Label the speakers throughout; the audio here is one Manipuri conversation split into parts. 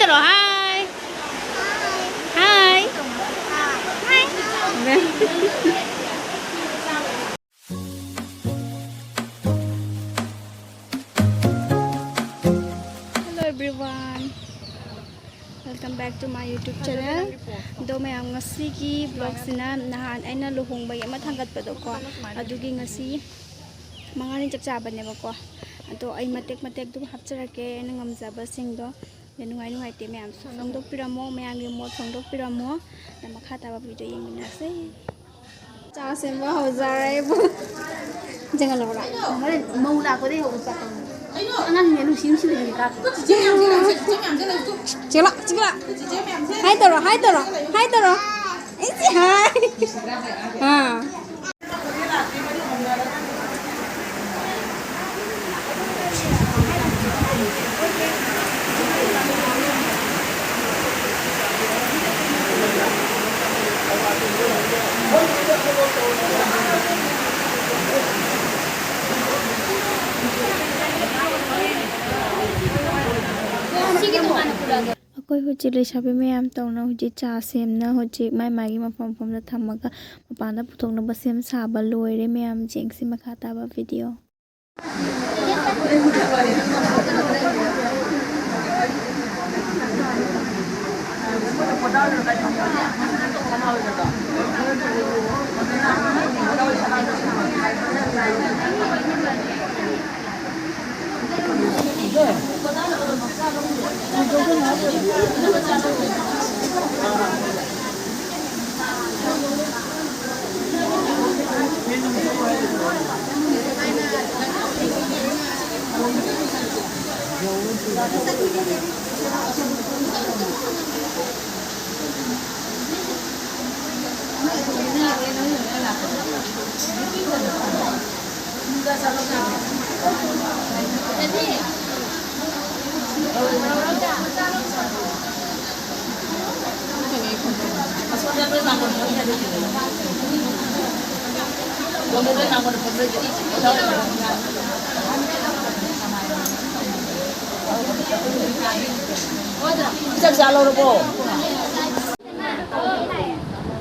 Speaker 1: taro, hi. Hi. Hi. Hello everyone. Welcome back to my YouTube channel. Do may ang ngasi ki vlog sina nahan ay na luhong bay ama thangkat pa do ko. Adugi ngasi Mangani chakchaba ne ba ko. Ado ay matek do hapcharake na ngamjaba sing do. Nungai te me am songdok piramo me ang mo songdok piramo na makhata ba video yengina se. Cha semba ho jarai bu. Jangan lora. Mare mau la ko de ho sa ko. Angan ne lu sim sim ni ka. Chila. Hai taro. Isi hai. Ha. Aku hujir lesabe mayam tawna hujir cha semna hujir mai magi mafam famda thamaga mapanda puthokna basem saba loire mayam jengsi makhata ba video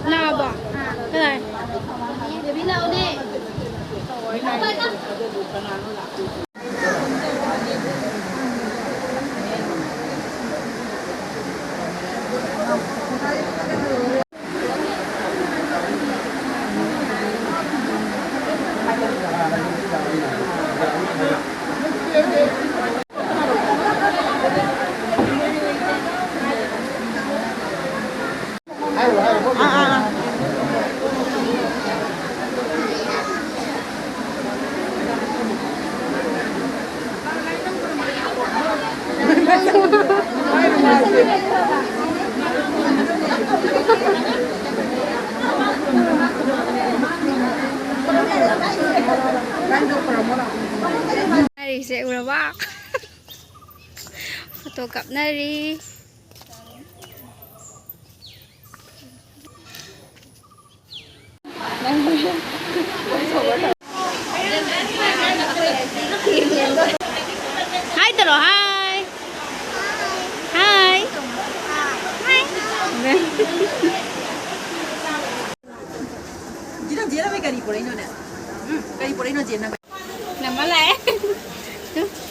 Speaker 1: Nào bỏ cái này để biết đâu đi Nari sẽ ura bak foto cặp Nari Hai taro hai
Speaker 2: Jira me cari por ahí no nè. Cari por ahí no llena.
Speaker 1: Nằm ở lại.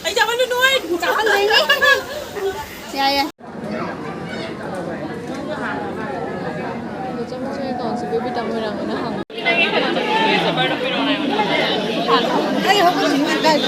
Speaker 2: Ay chào anh nuôi.
Speaker 1: Chào anh đi. Dạ.
Speaker 3: Trong chơi còn sự bị đâm người nào nó hỏng.
Speaker 2: Ay không có chuyện đây.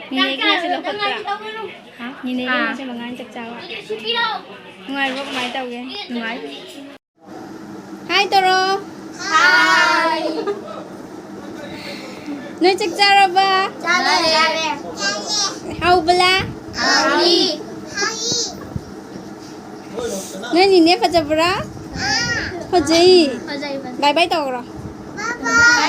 Speaker 1: Nhìn này sẽ lộc cả. Nhìn này sẽ Mangani chakchawa. Nungai rock mai tau ge. Nungai. Hai taro.
Speaker 4: Hai.
Speaker 1: Noi chakcharaba.
Speaker 4: Chale.
Speaker 1: Hau bala.
Speaker 4: Hai.
Speaker 1: Noi nhìn ne phajabra. Phajai. Bye bye tau ro.
Speaker 4: Bye-bye.